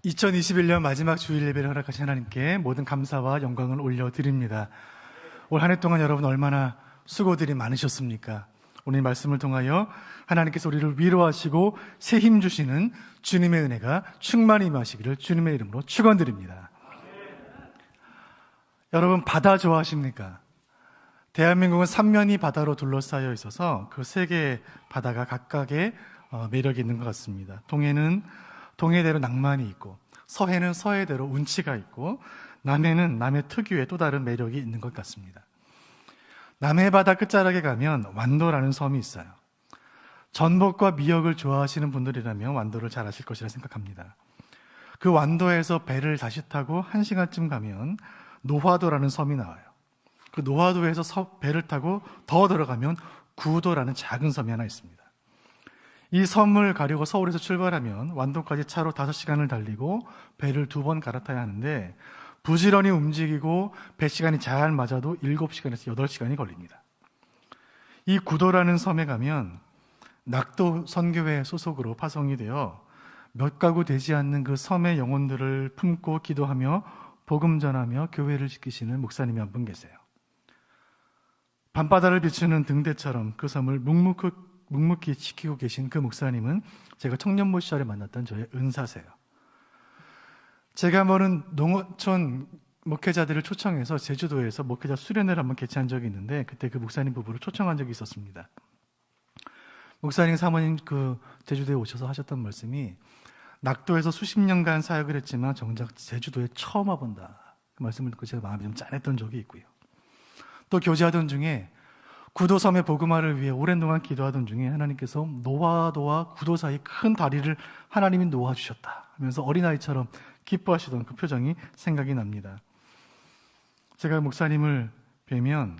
2021년 마지막 주일 예배를 허락하신 하나님께 모든 감사와 영광을 올려드립니다. 올 한 해 동안 여러분 얼마나 수고들이 많으셨습니까? 오늘 말씀을 통하여 하나님께서 우리를 위로하시고 새 힘 주시는 주님의 은혜가 충만히 임하시기를 주님의 이름으로 축원드립니다. 여러분 바다 좋아하십니까? 대한민국은 삼면이 바다로 둘러싸여 있어서 그 세 개의 바다가 각각의 매력이 있는 것 같습니다. 동해는 동해대로 낭만이 있고, 서해는 서해대로 운치가 있고, 남해는 남해 특유의 또 다른 매력이 있는 것 같습니다. 남해 바다 끝자락에 가면 완도라는 섬이 있어요. 전복과 미역을 좋아하시는 분들이라면 완도를 잘 아실 것이라 생각합니다. 그 완도에서 배를 다시 타고 1시간쯤 가면 노화도라는 섬이 나와요. 그 노화도에서 배를 타고 더 들어가면 구도라는 작은 섬이 하나 있습니다. 이 섬을 가려고 서울에서 출발하면 완도까지 차로 5시간을 달리고 배를 2번 갈아타야 하는데 부지런히 움직이고 배 시간이 잘 맞아도 7시간에서 8시간이 걸립니다. 이 구도라는 섬에 가면 낙도 선교회 소속으로 파송이 되어 몇 가구 되지 않는 그 섬의 영혼들을 품고 기도하며 복음 전하며 교회를 지키시는 목사님이 한 분 계세요. 밤바다를 비추는 등대처럼 그 섬을 묵묵히 지키고 계신 그 목사님은 제가 청년부 시절에 만났던 저의 은사세요. 제가 모르는 농어촌 목회자들을 초청해서 제주도에서 목회자 수련회를 한번 개최한 적이 있는데 그때 그 목사님 부부를 초청한 적이 있었습니다. 목사님 사모님 그 제주도에 오셔서 하셨던 말씀이 낙도에서 수십 년간 사역을 했지만 정작 제주도에 처음 와본다. 그 말씀을 듣고 제가 마음이 좀 짠했던 적이 있고요. 또 교제하던 중에 구도섬의 복음화를 위해 오랜 동안 기도하던 중에 하나님께서 노화도와 구도 사이 큰 다리를 하나님이 놓아주셨다 하면서 어린아이처럼 기뻐하시던 그 표정이 생각이 납니다. 제가 목사님을 뵈면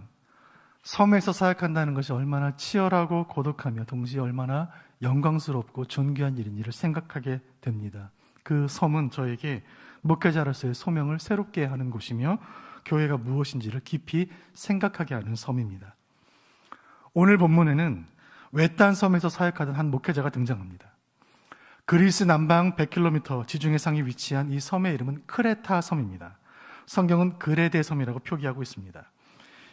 섬에서 사역한다는 것이 얼마나 치열하고 고독하며 동시에 얼마나 영광스럽고 존귀한 일인지를 생각하게 됩니다. 그 섬은 저에게 목회자로서의 소명을 새롭게 하는 곳이며 교회가 무엇인지를 깊이 생각하게 하는 섬입니다. 오늘 본문에는 외딴 섬에서 사역하던 한 목회자가 등장합니다. 그리스 남방 100km 지중해 상에 위치한 이 섬의 이름은 크레타 섬입니다. 성경은 그레데 섬이라고 표기하고 있습니다.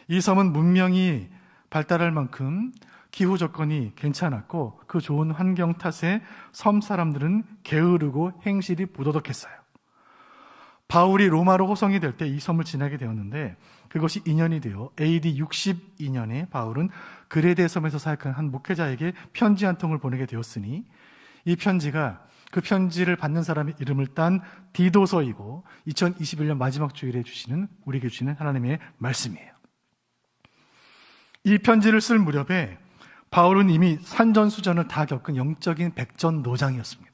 이 섬은 문명이 발달할 만큼 기후 조건이 괜찮았고 그 좋은 환경 탓에 섬 사람들은 게으르고 행실이 부도덕했어요. 바울이 로마로 호송이 될 때 이 섬을 지나게 되었는데 그것이 인연이 되어 AD 62년에 바울은 그레데 섬에서 사역한 한 목회자에게 편지 한 통을 보내게 되었으니 이 편지가 그 편지를 받는 사람의 이름을 딴 디도서이고 2021년 마지막 주일에 우리에게 주시는 하나님의 말씀이에요. 이 편지를 쓸 무렵에 바울은 이미 산전수전을 다 겪은 영적인 백전노장이었습니다.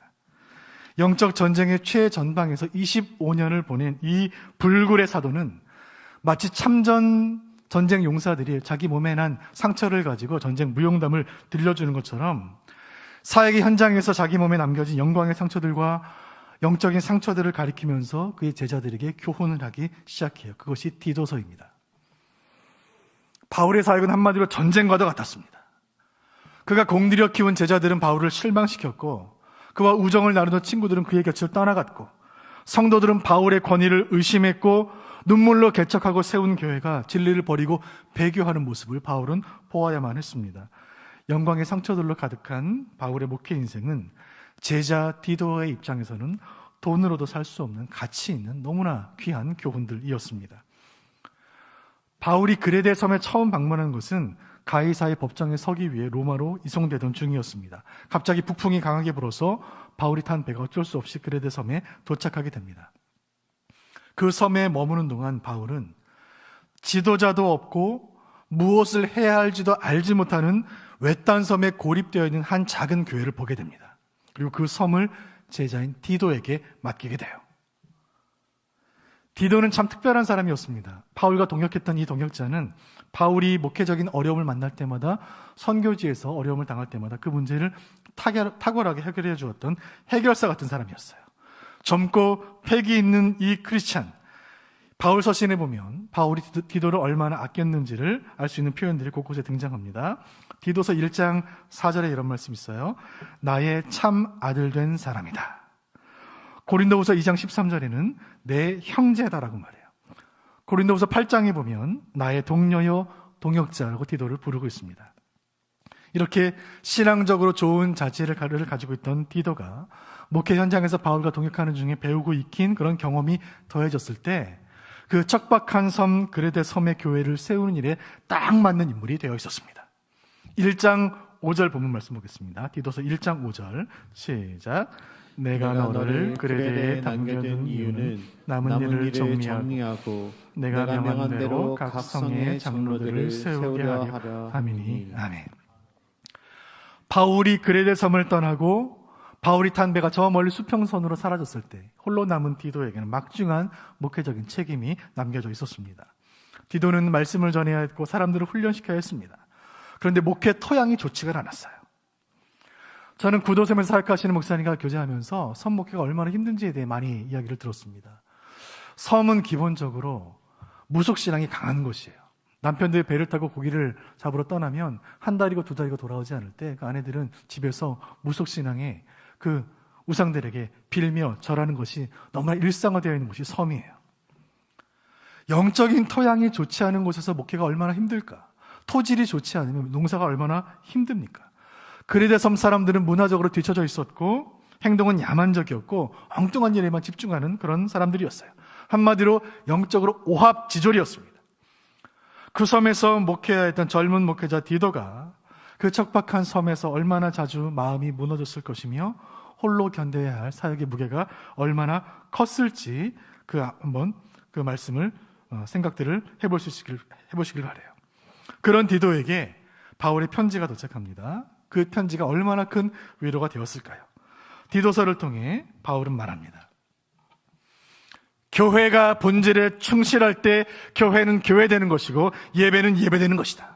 영적 전쟁의 최전방에서 25년을 보낸 이 불굴의 사도는 마치 참전 전쟁 용사들이 자기 몸에 난 상처를 가지고 전쟁 무용담을 들려주는 것처럼 사역의 현장에서 자기 몸에 남겨진 영광의 상처들과 영적인 상처들을 가리키면서 그의 제자들에게 교훈을 하기 시작해요. 그것이 디도서입니다. 바울의 사역은 한마디로 전쟁과도 같았습니다. 그가 공들여 키운 제자들은 바울을 실망시켰고 그와 우정을 나누던 친구들은 그의 곁을 떠나갔고 성도들은 바울의 권위를 의심했고 눈물로 개척하고 세운 교회가 진리를 버리고 배교하는 모습을 바울은 보아야만 했습니다. 영광의 상처들로 가득한 바울의 목회 인생은 제자 디도의 입장에서는 돈으로도 살 수 없는 가치 있는 너무나 귀한 교훈들이었습니다. 바울이 그레데 섬에 처음 방문한 것은 가이사의 법정에 서기 위해 로마로 이송되던 중이었습니다. 갑자기 북풍이 강하게 불어서 바울이 탄 배가 어쩔 수 없이 그레데 섬에 도착하게 됩니다. 그 섬에 머무는 동안 바울은 지도자도 없고 무엇을 해야 할지도 알지 못하는 외딴 섬에 고립되어 있는 한 작은 교회를 보게 됩니다. 그리고 그 섬을 제자인 디도에게 맡기게 돼요. 디도는 참 특별한 사람이었습니다. 바울과 동역했던 이 동역자는 바울이 목회적인 어려움을 만날 때마다 선교지에서 어려움을 당할 때마다 그 문제를 탁월하게 해결해 주었던 해결사 같은 사람이었어요. 젊고 패기 있는 이 크리스찬, 바울 서신에 보면 바울이 디도를 얼마나 아꼈는지를 알 수 있는 표현들이 곳곳에 등장합니다. 디도서 1장 4절에 이런 말씀이 있어요. 나의 참 아들 된 사람이다. 고린도후서 2장 13절에는 내 형제다라고 말해요. 고린도후서 8장에 보면 나의 동료요 동역자라고 디도를 부르고 있습니다. 이렇게 신앙적으로 좋은 자질을 가지고 있던 디도가 목회 현장에서 바울과 동역하는 중에 배우고 익힌 그런 경험이 더해졌을 때 그 척박한 섬 그레데 섬의 교회를 세우는 일에 딱 맞는 인물이 되어 있었습니다. 1장 5절 본문 말씀 보겠습니다. 디도서 1장 5절 시작. 내가 너를 그레데에 남겨둔 이유는 남은 일을 정리하고 내가 명한 대로 각 성의 장로들을 세우게 하려 함이니. 아멘. 바울이 그레데 섬을 떠나고 바울이 탄 배가 저 멀리 수평선으로 사라졌을 때 홀로 남은 디도에게는 막중한 목회적인 책임이 남겨져 있었습니다. 디도는 말씀을 전해야 했고 사람들을 훈련시켜야 했습니다. 그런데 목회 토양이 좋지가 않았어요. 저는 구도섬에서 사역하시는 목사님과 교제하면서 섬 목회가 얼마나 힘든지에 대해 많이 이야기를 들었습니다. 섬은 기본적으로 무속신앙이 강한 곳이에요. 남편들이 배를 타고 고기를 잡으러 떠나면 한 달이고 두 달이고 돌아오지 않을 때 그 아내들은 집에서 무속신앙에 그 우상들에게 빌며 절하는 것이 너무나 일상화되어 있는 곳이 섬이에요. 영적인 토양이 좋지 않은 곳에서 목회가 얼마나 힘들까? 토질이 좋지 않으면 농사가 얼마나 힘듭니까? 그레데 섬 사람들은 문화적으로 뒤처져 있었고 행동은 야만적이었고 엉뚱한 일에만 집중하는 그런 사람들이었어요. 한마디로 영적으로 오합지졸이었습니다. 그 섬에서 목회해야 했던 젊은 목회자 디도가 그 척박한 섬에서 얼마나 자주 마음이 무너졌을 것이며 홀로 견뎌야 할 사역의 무게가 얼마나 컸을지 한번 그 말씀을 생각들을 해보시길 바라요. 그런 디도에게 바울의 편지가 도착합니다. 그 편지가 얼마나 큰 위로가 되었을까요? 디도서를 통해 바울은 말합니다. 교회가 본질에 충실할 때 교회는 교회되는 것이고 예배는 예배되는 것이다.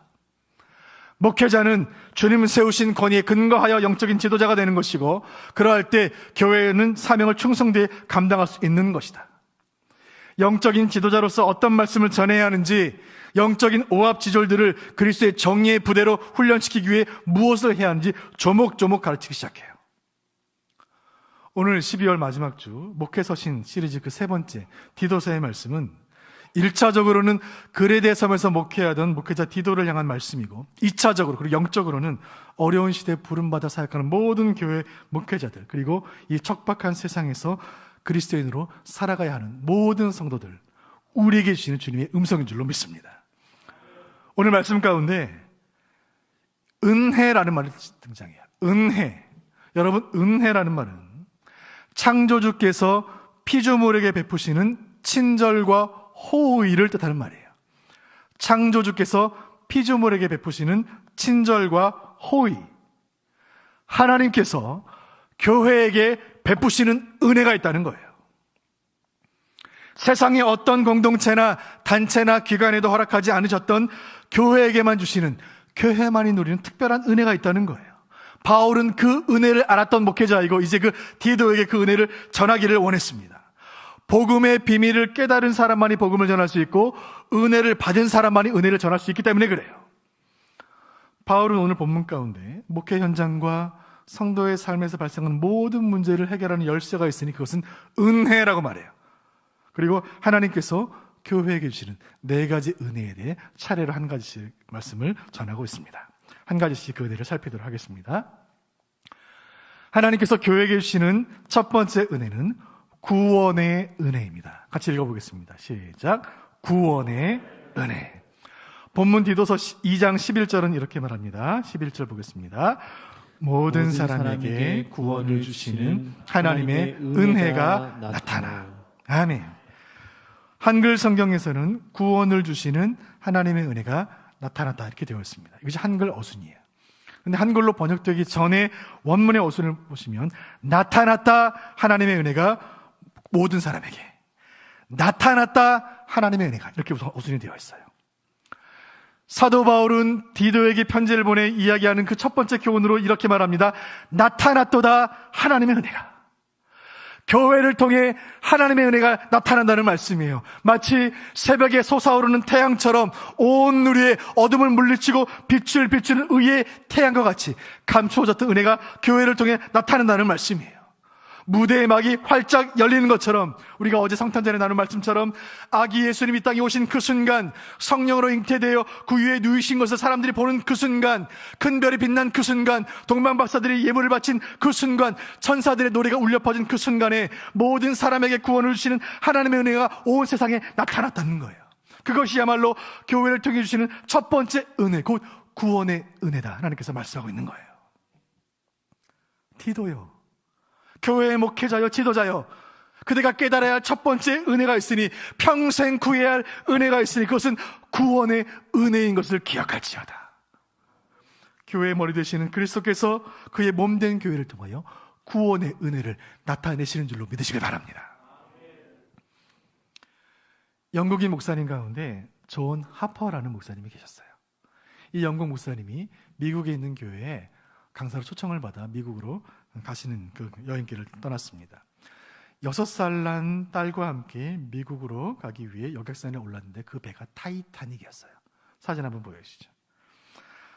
목회자는 주님 세우신 권위에 근거하여 영적인 지도자가 되는 것이고 그러할 때 교회는 사명을 충성되게 감당할 수 있는 것이다. 영적인 지도자로서 어떤 말씀을 전해야 하는지, 영적인 오합지졸들을 그리스도의 정의의 부대로 훈련시키기 위해 무엇을 해야 하는지 조목조목 가르치기 시작해요. 오늘 12월 마지막 주 목회서신 시리즈 그 세 번째 디도서의 말씀은 1차적으로는 그레데 섬에서 목회하던 목회자 디도를 향한 말씀이고 2차적으로 그리고 영적으로는 어려운 시대에 부름받아 사역하는 모든 교회 목회자들 그리고 이 척박한 세상에서 그리스도인으로 살아가야 하는 모든 성도들, 우리에게 주시는 주님의 음성인 줄로 믿습니다. 오늘 말씀 가운데 은혜라는 말이 등장해요. 은혜. 여러분, 은혜라는 말은 창조주께서 피조물에게 베푸시는 친절과 호의를 뜻하는 말이에요. 창조주께서 피조물에게 베푸시는 친절과 호의. 하나님께서 교회에게 베푸시는 은혜가 있다는 거예요. 세상의 어떤 공동체나 단체나 기관에도 허락하지 않으셨던 교회에게만 주시는, 교회만이 누리는 특별한 은혜가 있다는 거예요. 바울은 그 은혜를 알았던 목회자이고 이제 그 디도에게 그 은혜를 전하기를 원했습니다. 복음의 비밀을 깨달은 사람만이 복음을 전할 수 있고 은혜를 받은 사람만이 은혜를 전할 수 있기 때문에 그래요. 바울은 오늘 본문 가운데 목회 현장과 성도의 삶에서 발생하는 모든 문제를 해결하는 열쇠가 있으니 그것은 은혜라고 말해요. 그리고 하나님께서 교회에게 주시는 네 가지 은혜에 대해 차례로 한 가지씩 말씀을 전하고 있습니다. 한 가지씩 그 은혜를 살피도록 하겠습니다. 하나님께서 교회에게 주시는 첫 번째 은혜는 구원의 은혜입니다. 같이 읽어보겠습니다. 시작. 구원의 은혜. 본문 디도서 2장 11절은 이렇게 말합니다. 11절 보겠습니다. 모든 사람에게 구원을 주시는 하나님의 은혜가 나타나. 아멘. 한글 성경에서는 구원을 주시는 하나님의 은혜가 나타났다 이렇게 되어 있습니다. 이것이 한글 어순이에요. 근데 한글로 번역되기 전에 원문의 어순을 보시면 나타났다 하나님의 은혜가 모든 사람에게, 나타났다 하나님의 은혜가, 이렇게 어순이 되어 있어요. 사도 바울은 디도에게 편지를 보내 이야기하는 그 첫 번째 교훈으로 이렇게 말합니다. 나타났도다 하나님의 은혜가. 교회를 통해 하나님의 은혜가 나타난다는 말씀이에요. 마치 새벽에 솟아오르는 태양처럼 온 누리에 어둠을 물리치고 빛을 비추는 의의 태양과 같이 감추어졌던 은혜가 교회를 통해 나타난다는 말씀이에요. 무대의 막이 활짝 열리는 것처럼, 우리가 어제 성탄절에 나눈 말씀처럼 아기 예수님이 땅에 오신 그 순간, 성령으로 잉태되어 구유에 누이신 것을 사람들이 보는 그 순간, 큰 별이 빛난 그 순간, 동방박사들이 예물을 바친 그 순간, 천사들의 노래가 울려 퍼진 그 순간에 모든 사람에게 구원을 주시는 하나님의 은혜가 온 세상에 나타났다는 거예요. 그것이야말로 교회를 통해 주시는 첫 번째 은혜, 곧 구원의 은혜다, 하나님께서 말씀하고 있는 거예요. 디도요, 교회의 목회자여, 지도자여, 그대가 깨달아야 할 첫 번째 은혜가 있으니, 평생 구해야 할 은혜가 있으니, 그것은 구원의 은혜인 것을 기억할지어다. 교회의 머리 되시는 그리스도께서 그의 몸된 교회를 통하여 구원의 은혜를 나타내시는 줄로 믿으시길 바랍니다. 영국인 목사님 가운데 존 하퍼라는 목사님이 계셨어요. 이 영국 목사님이 미국에 있는 교회에 강사로 초청을 받아 미국으로 가시는 그 여행길을 떠났습니다. 6살 난 딸과 함께 미국으로 가기 위해 여객선에 올랐는데 그 배가 타이타닉이었어요. 사진 한번 보여주시죠.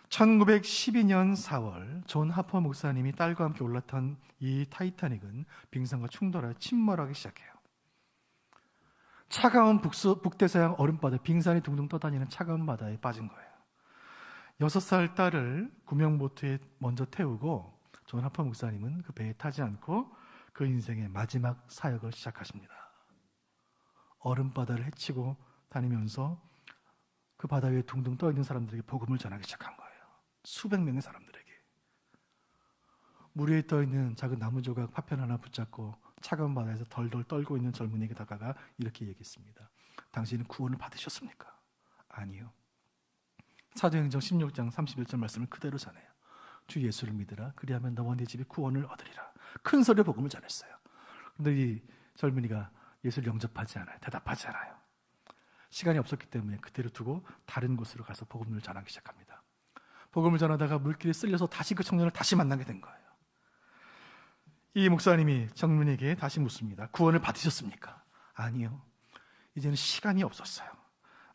1912년 4월 존 하퍼 목사님이 딸과 함께 올랐던 이 타이타닉은 빙산과 충돌하여 침몰하기 시작해요. 차가운 북대서양 얼음바다, 빙산이 둥둥 떠다니는 차가운 바다에 빠진 거예요. 6살 딸을 구명보트에 먼저 태우고 존 하퍼 목사님은 그 배에 타지 않고 그 인생의 마지막 사역을 시작하십니다. 얼음바다를 헤치고 다니면서 그 바다 위에 둥둥 떠있는 사람들에게 복음을 전하기 시작한 거예요. 수백 명의 사람들에게. 물 위에 떠있는 작은 나무 조각 파편 하나 붙잡고 차가운 바다에서 덜덜 떨고 있는 젊은이에게 다가가 이렇게 얘기했습니다. 당신은 구원을 받으셨습니까? 아니요. 사도행전 16장 31절 말씀을 그대로 전해요. 주 예수를 믿으라. 그리하면 너와 네 집이 구원을 얻으리라. 큰 소리로 복음을 전했어요. 그런데 이 젊은이가 예수를 영접하지 않아요. 대답하지 않아요. 시간이 없었기 때문에 그대로 두고 다른 곳으로 가서 복음을 전하기 시작합니다. 복음을 전하다가 물길에 쓸려서 다시 그 청년을 다시 만나게 된 거예요. 이 목사님이 젊은이에게 다시 묻습니다. 구원을 받으셨습니까? 아니요. 이제는 시간이 없었어요.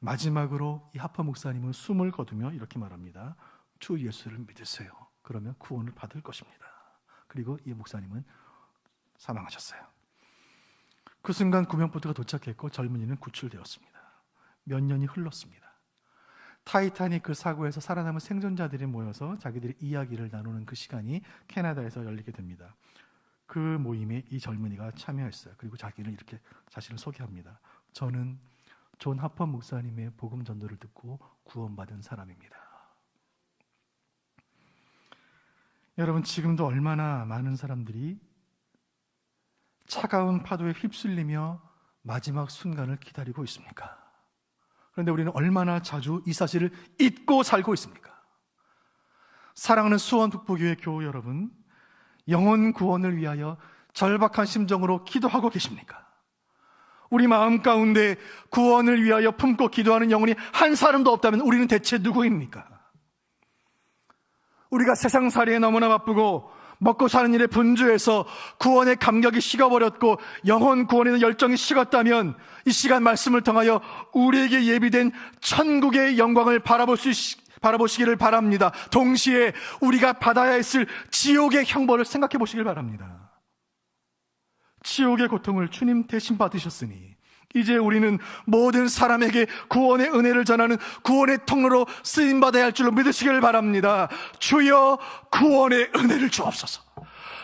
마지막으로 이 하퍼 목사님은 숨을 거두며 이렇게 말합니다. 주 예수를 믿으세요. 그러면 구원을 받을 것입니다. 그리고 이 목사님은 사망하셨어요. 그 순간 구명보트가 도착했고 젊은이는 구출되었습니다. 몇 년이 흘렀습니다. 타이타닉 그 사고에서 살아남은 생존자들이 모여서 자기들의 이야기를 나누는 그 시간이 캐나다에서 열리게 됩니다. 그 모임에 이 젊은이가 참여했어요. 그리고 자기는 이렇게 자신을 소개합니다. 저는 존 하퍼 목사님의 복음 전도를 듣고 구원받은 사람입니다. 여러분, 지금도 얼마나 많은 사람들이 차가운 파도에 휩쓸리며 마지막 순간을 기다리고 있습니까? 그런데 우리는 얼마나 자주 이 사실을 잊고 살고 있습니까? 사랑하는 수원북부교회 교우 여러분, 영혼 구원을 위하여 절박한 심정으로 기도하고 계십니까? 우리 마음 가운데 구원을 위하여 품고 기도하는 영혼이 한 사람도 없다면 우리는 대체 누구입니까? 우리가 세상살이에 너무나 바쁘고 먹고 사는 일에 분주해서 구원의 감격이 식어버렸고 영혼 구원에는 열정이 식었다면 이 시간 말씀을 통하여 우리에게 예비된 천국의 영광을 바라보시기를 바랍니다. 동시에 우리가 받아야 했을 지옥의 형벌을 생각해 보시길 바랍니다. 지옥의 고통을 주님 대신 받으셨으니 이제 우리는 모든 사람에게 구원의 은혜를 전하는 구원의 통로로 쓰임받아야 할 줄로 믿으시길 바랍니다. 주여 구원의 은혜를 주옵소서.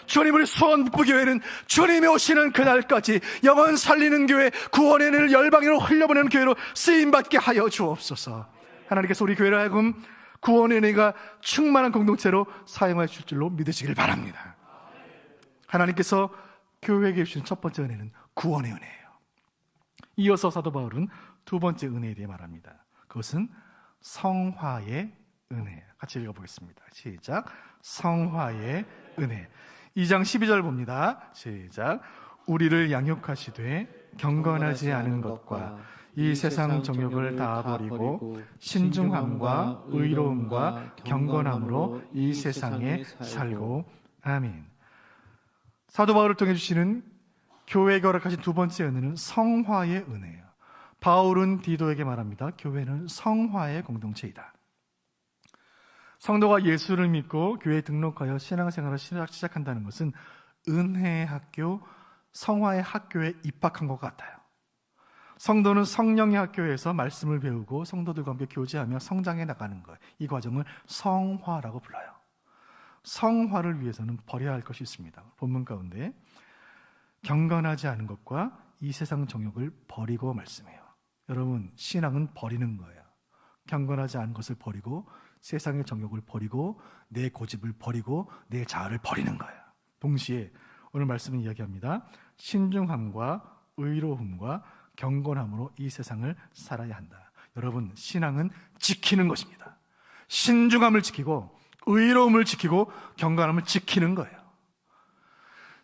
주님, 우리 수원북부교회는 주님이 오시는 그날까지 영혼 살리는 교회, 구원의 은혜를 열방으로 흘려보내는 교회로 쓰임받게 하여 주옵소서. 하나님께서 우리 교회를 하여금 구원의 은혜가 충만한 공동체로 사용하실 줄로 믿으시길 바랍니다. 하나님께서 교회에게 주신 첫 번째 은혜는 구원의 은혜예요. 이어서 사도 바울은 두 번째 은혜에 대해 말합니다. 그것은 성화의 은혜. 같이 읽어보겠습니다. 시작. 성화의 은혜. 2장 12절 봅니다. 시작. 우리를 양육하시되 경건하지 않은 것과 이 세상 정욕을 다 버리고 신중함과 의로움과 경건함으로 이 세상에 살고. 아멘. 사도 바울을 통해 주시는 교회에게 허락하신 두 번째 은혜는 성화의 은혜예요. 바울은 디도에게 말합니다. 교회는 성화의 공동체이다. 성도가 예수를 믿고 교회에 등록하여 신앙생활을 시작한다는 것은 은혜의 학교, 성화의 학교에 입학한 것 같아요. 성도는 성령의 학교에서 말씀을 배우고 성도들과 함께 교제하며 성장해 나가는 거예요. 이 과정을 성화라고 불러요. 성화를 위해서는 버려야 할 것이 있습니다. 본문 가운데 경건하지 않은 것과 이 세상 정욕을 버리고 말씀해요. 여러분, 신앙은 버리는 거예요. 경건하지 않은 것을 버리고 세상의 정욕을 버리고 내 고집을 버리고 내 자아를 버리는 거예요. 동시에 오늘 말씀은 이야기합니다. 신중함과 의로움과 경건함으로 이 세상을 살아야 한다. 여러분, 신앙은 지키는 것입니다. 신중함을 지키고 의로움을 지키고 경건함을 지키는 거예요.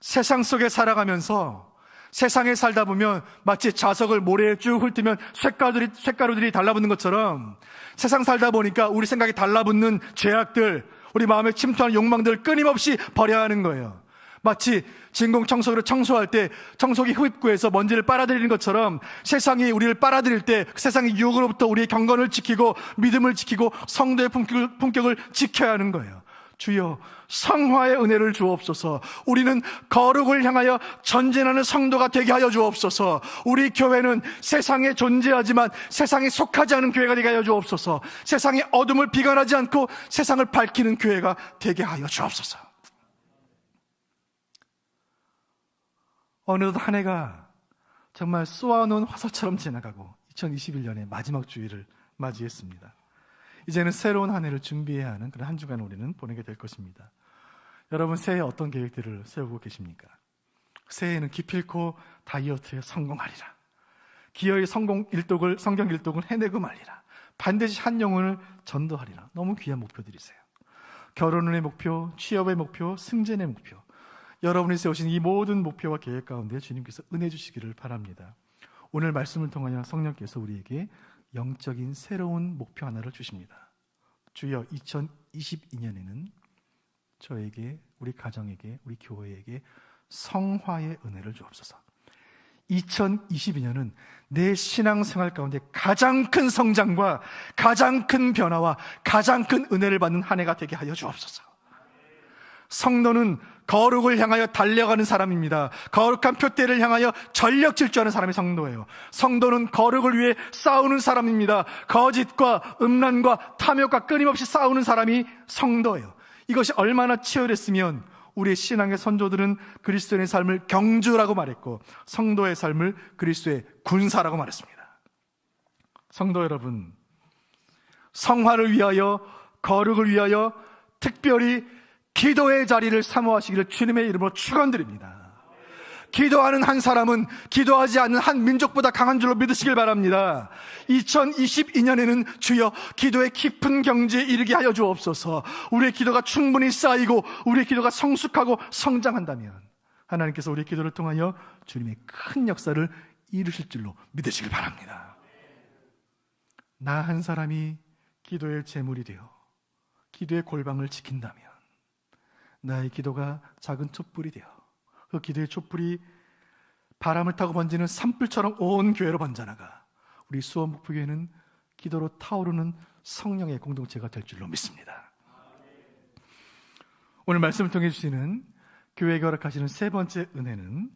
세상 속에 살아가면서 세상에 살다 보면 마치 자석을 모래에 쭉 훑으면 쇳가루들이 달라붙는 것처럼 세상 살다 보니까 우리 생각이 달라붙는 죄악들, 우리 마음에 침투하는 욕망들을 끊임없이 버려야 하는 거예요. 마치 진공청소기로 청소할 때 청소기 흡입구에서 먼지를 빨아들이는 것처럼 세상이 우리를 빨아들일 때 세상의 유혹으로부터 우리의 경건을 지키고 믿음을 지키고 성도의 품격을 지켜야 하는 거예요. 주여, 성화의 은혜를 주옵소서. 우리는 거룩을 향하여 전진하는 성도가 되게 하여 주옵소서. 우리 교회는 세상에 존재하지만 세상에 속하지 않은 교회가 되게 하여 주옵소서. 세상의 어둠을 비관하지 않고 세상을 밝히는 교회가 되게 하여 주옵소서. 어느덧 한 해가 정말 쏘아놓은 화살처럼 지나가고 2021년의 마지막 주일을 맞이했습니다. 이제는 새로운 한 해를 준비해야 하는 그런 한 주간 우리는 보내게 될 것입니다. 여러분, 새해에 어떤 계획들을 세우고 계십니까? 새해에는 기필코 다이어트에 성공하리라. 기어이 성경 일독을 해내고 말리라. 반드시 한 영혼을 전도하리라. 너무 귀한 목표들이세요. 결혼의 목표, 취업의 목표, 승진의 목표. 여러분이 세우신 이 모든 목표와 계획 가운데 주님께서 은혜 주시기를 바랍니다. 오늘 말씀을 통하여 성령께서 우리에게 영적인 새로운 목표 하나를 주십니다. 주여, 2022년에는 저에게, 우리 가정에게, 우리 교회에게 성화의 은혜를 주옵소서. 2022년은 내 신앙생활 가운데 가장 큰 성장과 가장 큰 변화와 가장 큰 은혜를 받는 한 해가 되게 하여 주옵소서. 성도는 거룩을 향하여 달려가는 사람입니다. 거룩한 표대를 향하여 전력 질주하는 사람이 성도예요. 성도는 거룩을 위해 싸우는 사람입니다. 거짓과 음란과 탐욕과 끊임없이 싸우는 사람이 성도예요. 이것이 얼마나 치열했으면 우리의 신앙의 선조들은 그리스도의 삶을 경주라고 말했고 성도의 삶을 그리스도의 군사라고 말했습니다. 성도 여러분, 성화를 위하여, 거룩을 위하여 특별히 기도의 자리를 사모하시기를 주님의 이름으로 축원드립니다. 기도하는 한 사람은 기도하지 않는 한 민족보다 강한 줄로 믿으시길 바랍니다. 2022년에는 주여 기도의 깊은 경지에 이르게 하여 주옵소서. 우리의 기도가 충분히 쌓이고 우리의 기도가 성숙하고 성장한다면 하나님께서 우리의 기도를 통하여 주님의 큰 역사를 이루실 줄로 믿으시길 바랍니다. 나 한 사람이 기도의 제물이 되어 기도의 골방을 지킨다면 나의 기도가 작은 촛불이 되어 그 기도의 촛불이 바람을 타고 번지는 산불처럼 온 교회로 번져나가 우리 수원목포교회는 기도로 타오르는 성령의 공동체가 될 줄로 믿습니다. 오늘 말씀을 통해 주시는 교회가 허락하시는 세 번째 은혜는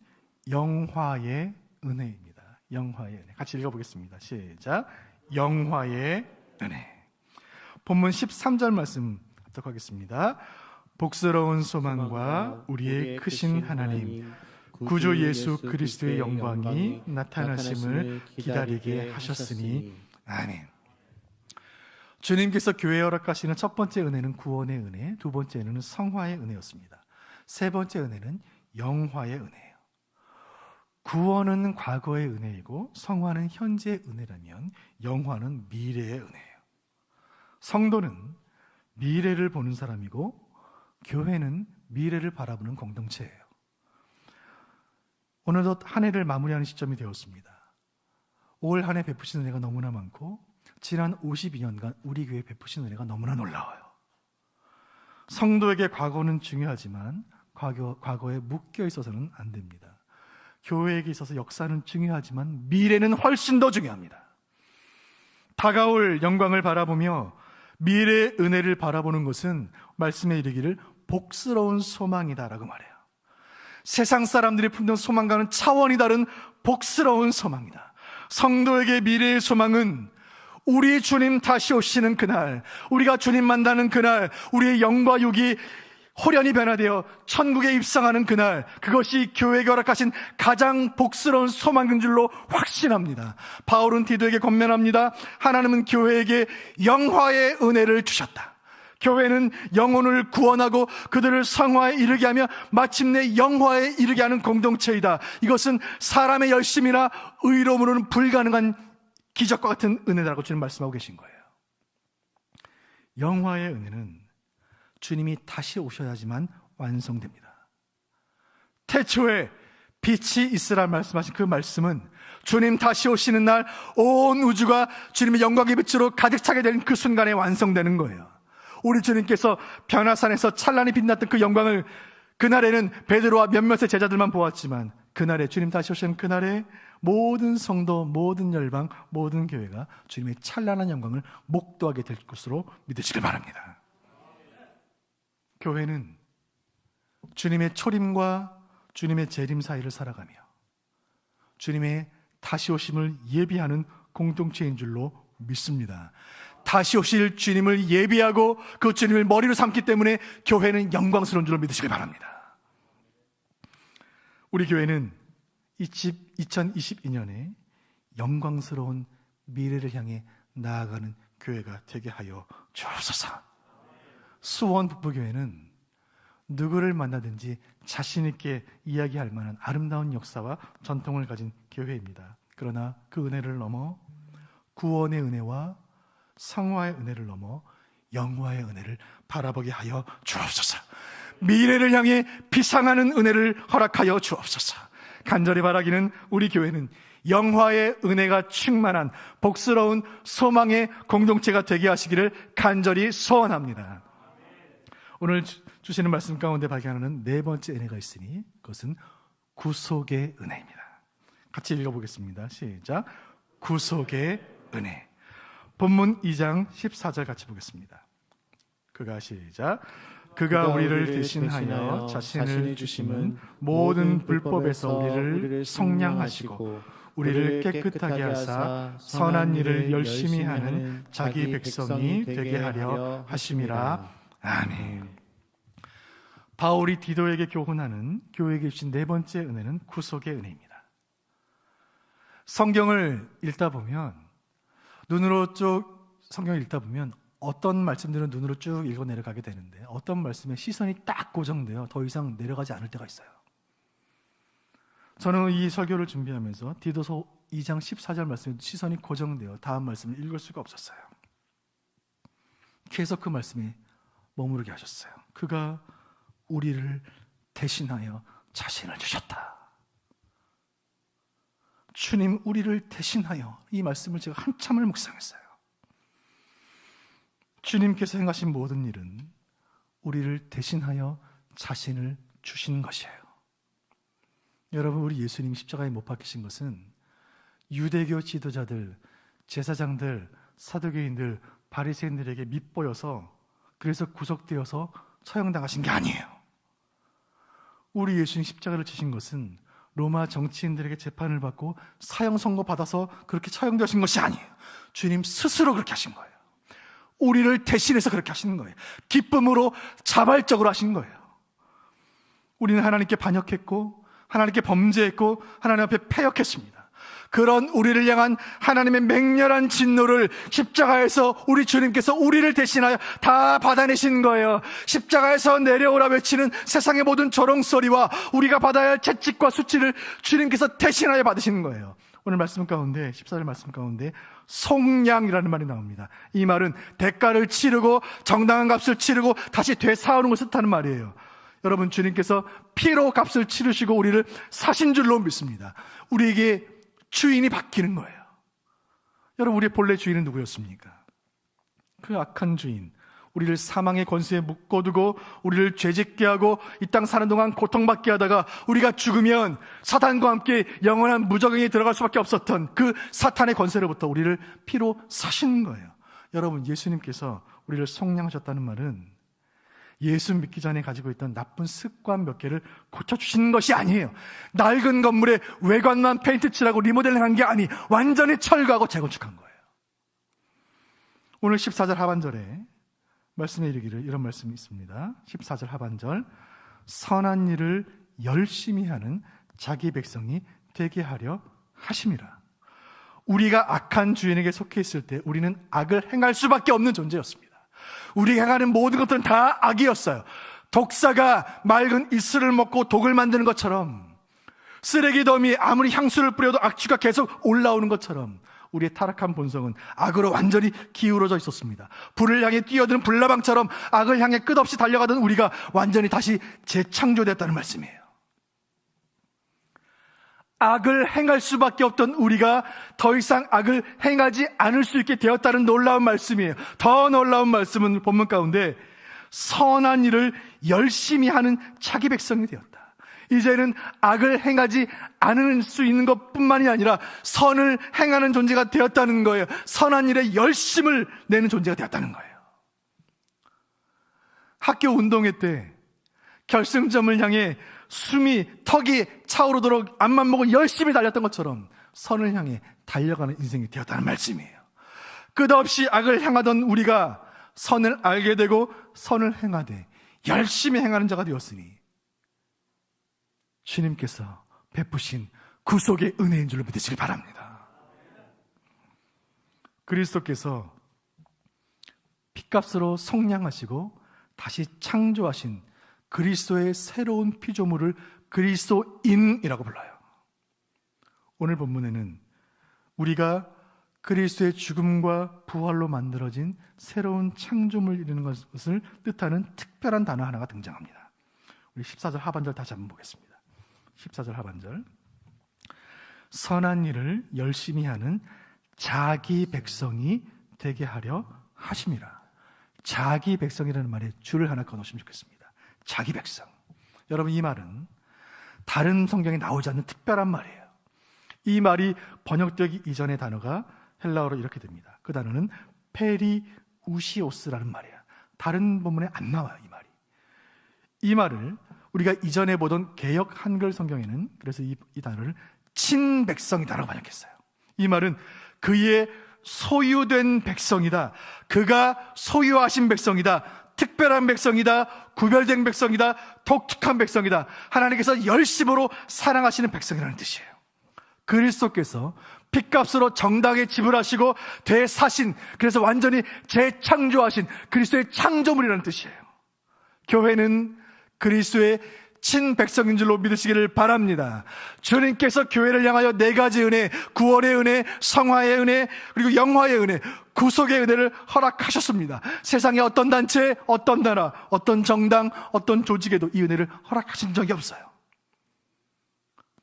영화의 은혜입니다. 영화의 은혜. 같이 읽어보겠습니다. 시작. 영화의 은혜. 본문 13절 말씀 합독하겠습니다. 복스러운 소망과 우리의 크신 하나님 구주 예수 그리스도의 영광이 나타나심을 기다리게 하셨으니 아멘. 주님께서 교회에 허락하시는 첫 번째 은혜는 구원의 은혜, 두 번째 은혜는 성화의 은혜였습니다. 세 번째 은혜는 영화의 은혜예요. 구원은 과거의 은혜이고 성화는 현재의 은혜라면 영화는 미래의 은혜예요. 성도는 미래를 보는 사람이고 교회는 미래를 바라보는 공동체예요. 오늘도 한 해를 마무리하는 시점이 되었습니다. 올 한 해 베푸신 은혜가 너무나 많고 지난 52년간 우리 교회 베푸신 은혜가 너무나 놀라워요. 성도에게 과거는 중요하지만 과거에 묶여 있어서는 안 됩니다. 교회에게 있어서 역사는 중요하지만 미래는 훨씬 더 중요합니다. 다가올 영광을 바라보며 미래의 은혜를 바라보는 것은 말씀에 이르기를 복스러운 소망이다라고 말해요. 세상 사람들이 품는 소망과는 차원이 다른 복스러운 소망이다. 성도에게 미래의 소망은 우리 주님 다시 오시는 그날, 우리가 주님 만나는 그날, 우리의 영과 육이 호련히 변화되어 천국에 입성하는 그날, 그것이 교회가 허락하신 가장 복스러운 소망인 줄로 확신합니다. 바울은 디도에게 권면합니다. 하나님은 교회에게 영화의 은혜를 주셨다. 교회는 영혼을 구원하고 그들을 성화에 이르게 하며 마침내 영화에 이르게 하는 공동체이다. 이것은 사람의 열심이나 의로움으로는 불가능한 기적과 같은 은혜라고 주님 말씀하고 계신 거예요. 영화의 은혜는 주님이 다시 오셔야지만 완성됩니다. 태초에 빛이 있으라 말씀하신 그 말씀은 주님 다시 오시는 날 온 우주가 주님의 영광의 빛으로 가득 차게 되는 그 순간에 완성되는 거예요. 우리 주님께서 변화산에서 찬란히 빛났던 그 영광을 그날에는 베드로와 몇몇의 제자들만 보았지만, 그날에 주님 다시 오시는 그날에 모든 성도, 모든 열방, 모든 교회가 주님의 찬란한 영광을 목도하게 될 것으로 믿으시길 바랍니다. 교회는 주님의 초림과 주님의 재림 사이를 살아가며 주님의 다시 오심을 예비하는 공동체인 줄로 믿습니다. 다시 오실 주님을 예비하고 그 주님을 머리로 삼기 때문에 교회는 영광스러운 줄로 믿으시길 바랍니다. 우리 교회는 2022년에 영광스러운 미래를 향해 나아가는 교회가 되게 하여 주옵소서. 수원 북부교회는 누구를 만나든지 자신 있게 이야기할 만한 아름다운 역사와 전통을 가진 교회입니다. 그러나 그 은혜를 넘어 구원의 은혜와 성화의 은혜를 넘어 영화의 은혜를 바라보게 하여 주옵소서. 미래를 향해 비상하는 은혜를 허락하여 주옵소서. 간절히 바라기는 우리 교회는 영화의 은혜가 충만한 복스러운 소망의 공동체가 되게 하시기를 간절히 소원합니다. 오늘 주시는 말씀 가운데 발견하는 네 번째 은혜가 있으니 그것은 구속의 은혜입니다. 같이 읽어보겠습니다. 시작. 구속의 은혜. 본문 2장 14절 같이 보겠습니다. 그가 우리를 대신하여 자신을 주심은 모든 불법에서 우리를 속량하시고 우리를 깨끗하게 하사 선한 일을 열심히 하는 자기 백성이 되게 하려 하심이라. 아멘. 바울이 디도에게 교훈하는 교회에게 주신 네 번째 은혜는 구속의 은혜입니다. 성경을 읽다 보면 성경을 읽다 보면 어떤 말씀들은 눈으로 쭉 읽어 내려가게 되는데 어떤 말씀에 시선이 딱 고정되어 더 이상 내려가지 않을 때가 있어요. 저는 이 설교를 준비하면서 디도서 2장 14절 말씀에 시선이 고정되어 다음 말씀을 읽을 수가 없었어요. 계속 그 말씀에 머무르게 하셨어요. 그가 우리를 대신하여 자신을 주셨다. 주님 우리를 대신하여, 이 말씀을 제가 한참을 묵상했어요. 주님께서 행하신 모든 일은 우리를 대신하여 자신을 주신 것이에요. 여러분, 우리 예수님 십자가에 못 박히신 것은 유대교 지도자들, 제사장들, 사두개인들, 바리새인들에게 밉보여서 그래서 구속되어서 처형당하신 게 아니에요. 우리 예수님 십자가를 지신 것은 로마 정치인들에게 재판을 받고 사형 선고 받아서 그렇게 처형되신 것이 아니에요. 주님 스스로 그렇게 하신 거예요. 우리를 대신해서 그렇게 하시는 거예요. 기쁨으로 자발적으로 하신 거예요. 우리는 하나님께 반역했고 하나님께 범죄했고 하나님 앞에 패역했습니다. 그런 우리를 향한 하나님의 맹렬한 진노를 십자가에서 우리 주님께서 우리를 대신하여 다 받아내신 거예요. 십자가에서 내려오라 외치는 세상의 모든 조롱소리와 우리가 받아야 할 채찍과 수치를 주님께서 대신하여 받으시는 거예요. 오늘 말씀 가운데 14절 말씀 가운데 속량이라는 말이 나옵니다. 이 말은 대가를 치르고 정당한 값을 치르고 다시 되사오는 것을 뜻하는 말이에요. 여러분, 주님께서 피로 값을 치르시고 우리를 사신 줄로 믿습니다. 우리에게 주인이 바뀌는 거예요. 여러분, 우리의 본래 주인은 누구였습니까? 그 악한 주인, 우리를 사망의 권세에 묶어두고 우리를 죄짓게 하고 이 땅 사는 동안 고통받게 하다가 우리가 죽으면 사탄과 함께 영원한 무저갱에 들어갈 수밖에 없었던 그 사탄의 권세로부터 우리를 피로 사시는 거예요. 여러분, 예수님께서 우리를 속량하셨다는 말은 예수 믿기 전에 가지고 있던 나쁜 습관 몇 개를 고쳐주시는 것이 아니에요. 낡은 건물에 외관만 페인트 칠하고 리모델링한 게 아니, 완전히 철거하고 재건축한 거예요. 오늘 14절 하반절에 말씀에 이르기를 이런 말씀이 있습니다. 14절 하반절, 선한 일을 열심히 하는 자기 백성이 되게 하려 하심이라. 우리가 악한 주인에게 속해 있을 때 우리는 악을 행할 수밖에 없는 존재였습니다. 우리가 행하는 모든 것들은 다 악이었어요. 독사가 맑은 이슬을 먹고 독을 만드는 것처럼, 쓰레기 더미에 아무리 향수를 뿌려도 악취가 계속 올라오는 것처럼 우리의 타락한 본성은 악으로 완전히 기울어져 있었습니다. 불을 향해 뛰어드는 불나방처럼 악을 향해 끝없이 달려가던 우리가 완전히 다시 재창조됐다는 말씀이에요. 악을 행할 수밖에 없던 우리가 더 이상 악을 행하지 않을 수 있게 되었다는 놀라운 말씀이에요. 더 놀라운 말씀은 본문 가운데 선한 일을 열심히 하는 자기 백성이 되었다. 이제는 악을 행하지 않을 수 있는 것뿐만이 아니라 선을 행하는 존재가 되었다는 거예요. 선한 일에 열심을 내는 존재가 되었다는 거예요. 학교 운동회 때 결승점을 향해 숨이 턱이 차오르도록 앞만 보고 열심히 달렸던 것처럼 선을 향해 달려가는 인생이 되었다는 말씀이에요. 끝없이 악을 향하던 우리가 선을 알게 되고 선을 행하되 열심히 행하는 자가 되었으니 주님께서 베푸신 구속의 은혜인 줄로 믿으시기 바랍니다. 그리스도께서 핏값으로 속량하시고 다시 창조하신 그리스도의 새로운 피조물을 그리스도인이라고 불러요. 오늘 본문에는 우리가 그리스도의 죽음과 부활로 만들어진 새로운 창조물을 이루는 것을 뜻하는 특별한 단어 하나가 등장합니다. 우리 14절 하반절 다시 한번 보겠습니다. 14절 하반절, 선한 일을 열심히 하는 자기 백성이 되게 하려 하심이라. 자기 백성이라는 말에 줄을 하나 꺼놓으시면 좋겠습니다. 자기 백성. 여러분, 이 말은 다른 성경에 나오지 않는 특별한 말이에요. 이 말이 번역되기 이전의 단어가 헬라어로 이렇게 됩니다. 그 단어는 페리우시오스라는 말이에요. 다른 본문에 안 나와요, 이 말이. 이 말을 우리가 이전에 보던 개역 한글 성경에는 그래서 이 단어를 친백성이다라고 번역했어요. 이 말은 그의 소유된 백성이다. 그가 소유하신 백성이다. 특별한 백성이다. 구별된 백성이다. 독특한 백성이다. 하나님께서 열심으로 사랑하시는 백성이라는 뜻이에요. 그리스도께서 핏값으로 정당에 지불하시고 되사신, 그래서 완전히 재창조하신 그리스도의 창조물이라는 뜻이에요. 교회는 그리스도의 친백성인 줄로 믿으시기를 바랍니다. 주님께서 교회를 향하여 네 가지 은혜, 구원의 은혜, 성화의 은혜, 그리고 영화의 은혜, 구속의 은혜를 허락하셨습니다. 세상의 어떤 단체, 어떤 나라, 어떤 정당, 어떤 조직에도 이 은혜를 허락하신 적이 없어요.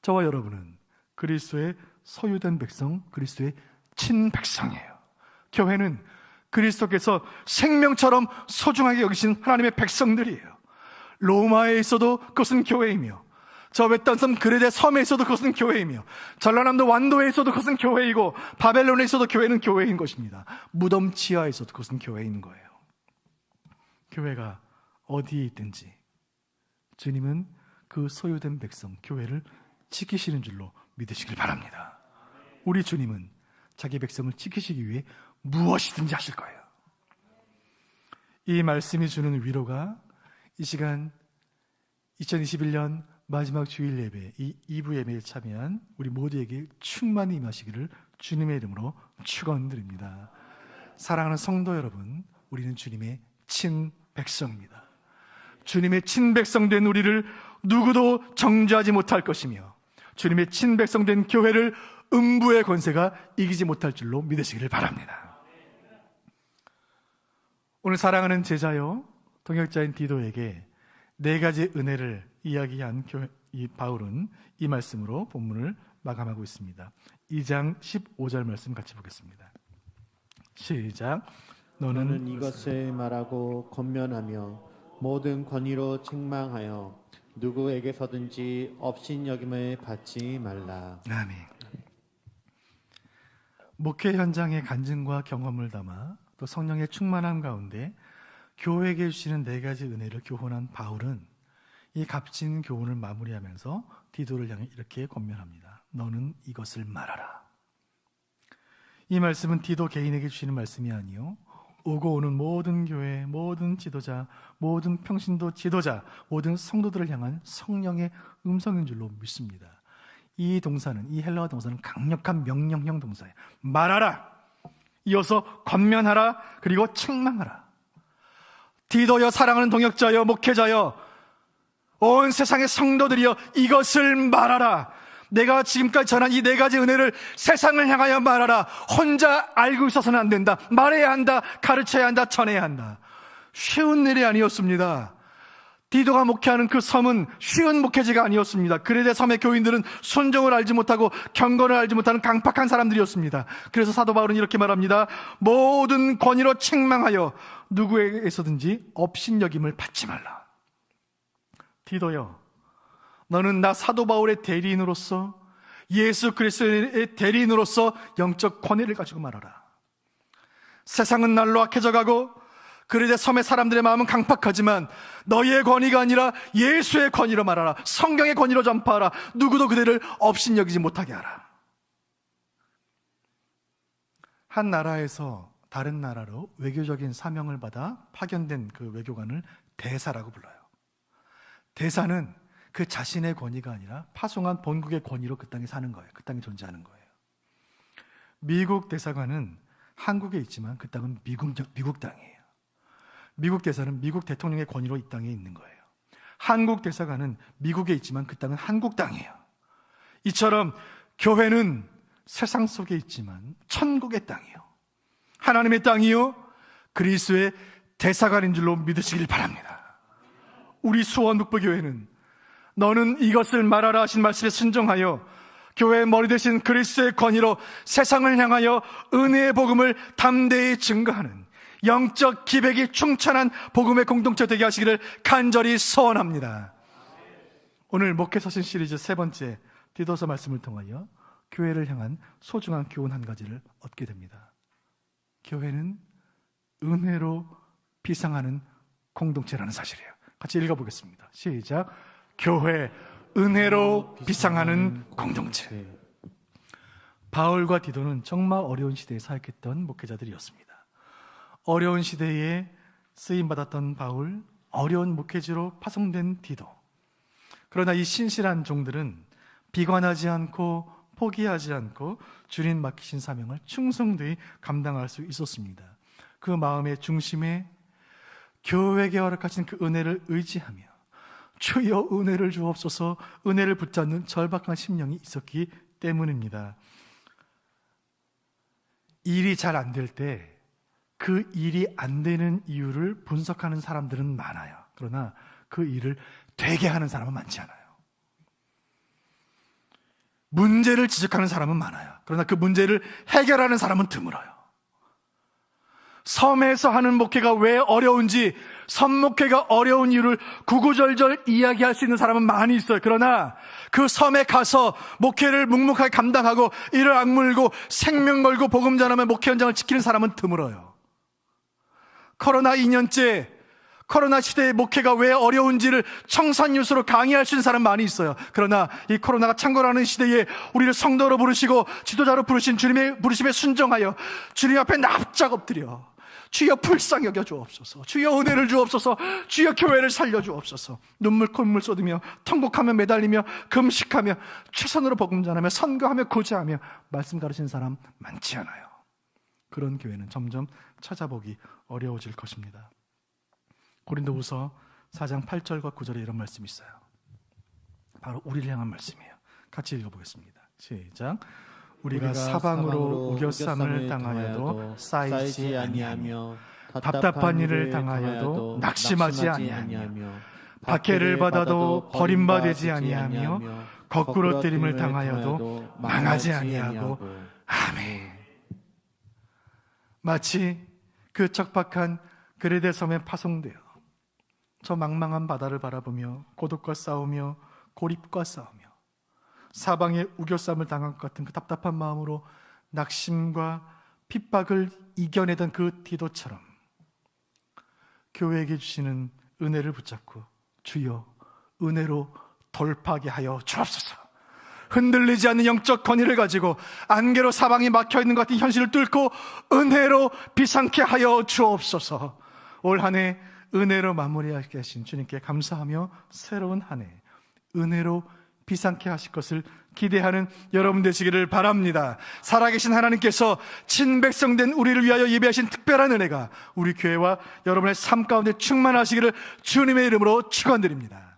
저와 여러분은 그리스도의 소유된 백성, 그리스도의 친백성이에요. 교회는 그리스도께서 생명처럼 소중하게 여기신 하나님의 백성들이에요. 로마에 있어도 그것은 교회이며, 저 외딴 섬 그레데 섬에 있어도 그것은 교회이며, 전라남도 완도에 있어도 그것은 교회이고, 바벨론에 있어도 교회는 교회인 것입니다. 무덤 지하에 있어도 그것은 교회인 거예요. 교회가 어디에 있든지 주님은 그 소유된 백성, 교회를 지키시는 줄로 믿으시길 바랍니다. 우리 주님은 자기 백성을 지키시기 위해 무엇이든지 하실 거예요. 이 말씀이 주는 위로가 이 시간 2021년 마지막 주일 예배, 이 2부 예배에 참여한 우리 모두에게 충만히 임하시기를 주님의 이름으로 축원드립니다. 사랑하는 성도 여러분, 우리는 주님의 친백성입니다. 주님의 친백성 된 우리를 누구도 정죄하지 못할 것이며, 주님의 친백성 된 교회를 음부의 권세가 이기지 못할 줄로 믿으시기를 바랍니다. 오늘 사랑하는 제자요 동역자인 디도에게 네 가지 은혜를 이야기한 이 바울은 이 말씀으로 본문을 마감하고 있습니다. 2장 15절 말씀 같이 보겠습니다. 시작. 너는 이것을 말하고 권면하며 모든 권위로 책망하여 누구에게서든지 업신여김을 받지 말라. 아멘. 목회 현장의 간증과 경험을 담아 또 성령의 충만함 가운데 교회에게 주시는 4가지 은혜를 교훈한 바울은 이 값진 교훈을 마무리하면서 디도를 향해 이렇게 권면합니다. 너는 이것을 말하라. 이 말씀은 디도 개인에게 주시는 말씀이 아니요, 오고 오는 모든 교회, 모든 지도자, 모든 평신도 지도자, 모든 성도들을 향한 성령의 음성인 줄로 믿습니다. 이 동사는, 이 헬라어 동사는 강력한 명령형 동사예요. 말하라, 이어서 권면하라, 그리고 책망하라. 디도여, 사랑하는 동역자여, 목회자여, 온 세상의 성도들이여, 이것을 말하라. 내가 지금까지 전한 이 4가지 은혜를 세상을 향하여 말하라. 혼자 알고 있어서는 안 된다. 말해야 한다. 가르쳐야 한다. 전해야 한다. 쉬운 일이 아니었습니다. 디도가 목회하는 그 섬은 쉬운 목회지가 아니었습니다. 그레데 섬의 교인들은 순종을 알지 못하고 경건을 알지 못하는 강팍한 사람들이었습니다. 그래서 사도 바울은 이렇게 말합니다. 모든 권위로 책망하여 누구에게서든지 업신여김을 받지 말라. 디도여, 너는 나 사도 바울의 대리인으로서, 예수 그리스도의 대리인으로서 영적 권위를 가지고 말하라. 세상은 날로 악해져 가고 그레데 섬의 사람들의 마음은 강팍하지만 너희의 권위가 아니라 예수의 권위로 말하라. 성경의 권위로 전파하라. 누구도 그들을 업신여기지 못하게 하라. 한 나라에서 다른 나라로 외교적인 사명을 받아 파견된 그 외교관을 대사라고 불러요. 대사는 그 자신의 권위가 아니라 파송한 본국의 권위로 그 땅에 사는 거예요. 그 땅에 존재하는 거예요. 미국 대사관은 한국에 있지만 그 땅은 미국 땅이에요. 미국 대사는 미국 대통령의 권위로 이 땅에 있는 거예요. 한국 대사관은 미국에 있지만 그 땅은 한국 땅이에요. 이처럼 교회는 세상 속에 있지만 천국의 땅이에요. 하나님의 땅이요, 그리스도의 대사관인 줄로 믿으시길 바랍니다. 우리 수원북부교회는 너는 이것을 말하라 하신 말씀에 순종하여 교회의 머리 되신 그리스도의 권위로 세상을 향하여 은혜의 복음을 담대히 증거하는 영적 기백이 충천한 복음의 공동체 되게 하시기를 간절히 소원합니다. 오늘 목회 서신 시리즈 3번째 디도서 말씀을 통하여 교회를 향한 소중한 교훈 한 가지를 얻게 됩니다. 교회는 은혜로 비상하는 공동체라는 사실이에요. 같이 읽어보겠습니다. 시작. 교회, 은혜로 비상하는 공동체. 바울과 디도는 정말 어려운 시대에 사역했던 목회자들이었습니다. 어려운 시대에 쓰임받았던 바울, 어려운 목회지로 파송된 디도. 그러나 이 신실한 종들은 비관하지 않고 포기하지 않고 주님 맡기신 사명을 충성되이 감당할 수 있었습니다. 그 마음의 중심에 교회에게 허락하신 그 은혜를 의지하며 주여 은혜를 주옵소서, 은혜를 붙잡는 절박한 심령이 있었기 때문입니다. 일이 잘 안 될 때 그 일이 안 되는 이유를 분석하는 사람들은 많아요. 그러나 그 일을 되게 하는 사람은 많지 않아요. 문제를 지적하는 사람은 많아요. 그러나 그 문제를 해결하는 사람은 드물어요. 섬에서 하는 목회가 왜 어려운지, 섬 목회가 어려운 이유를 구구절절 이야기할 수 있는 사람은 많이 있어요. 그러나 그 섬에 가서 목회를 묵묵하게 감당하고 이를 악물고 생명 걸고 복음 전하며 목회 현장을 지키는 사람은 드물어요. 코로나 2년째 코로나 시대의 목회가 왜 어려운지를 청산유수로 강의할 수 있는 사람 많이 있어요. 그러나 이 코로나가 창궐하는 시대에 우리를 성도로 부르시고 지도자로 부르신 주님의 부르심에 순종하여 주님 앞에 납작 엎드려 주여 불쌍히 여겨 주옵소서, 주여 은혜를 주옵소서, 주여 교회를 살려 주옵소서, 눈물 콧물 쏟으며 통곡하며 매달리며 금식하며 최선으로 복음 전하며 선거하며 고제하며 말씀 가르치는 사람 많지 않아요. 그런 교회는 점점 찾아보기 어려워질 것입니다. 고린도후서 4장 8절과 9절에 이런 말씀이 있어요. 바로 우리를 향한 말씀이에요. 같이 읽어보겠습니다. 시작. 우리가 사방으로 우겨쌈을 당하여도 쌓이지 아니하며 답답한 일을 당하여도 낙심하지 아니하며 박해를 받아도 버림받지 아니하며 거꾸로 때림을 당하여도 망하지 아니하고 아멘. 마치 그 척박한 그레데 섬에 파송되어 저 망망한 바다를 바라보며 고독과 싸우며 고립과 싸우며 사방에 우겨쌈을 당한 것 같은 그 답답한 마음으로 낙심과 핍박을 이겨내던 그 디도처럼 교회에게 주시는 은혜를 붙잡고 주여 은혜로 돌파하게 하여 주옵소서. 흔들리지 않는 영적 권위를 가지고 안개로 사방이 막혀있는 것 같은 현실을 뚫고 은혜로 비상케 하여 주옵소서. 올 한 해 은혜로 마무리하게 하신 주님께 감사하며 새로운 한 해 은혜로 비상케 하실 것을 기대하는 여러분 되시기를 바랍니다. 살아계신 하나님께서 친백성된 우리를 위하여 예비하신 특별한 은혜가 우리 교회와 여러분의 삶 가운데 충만하시기를 주님의 이름으로 축원드립니다.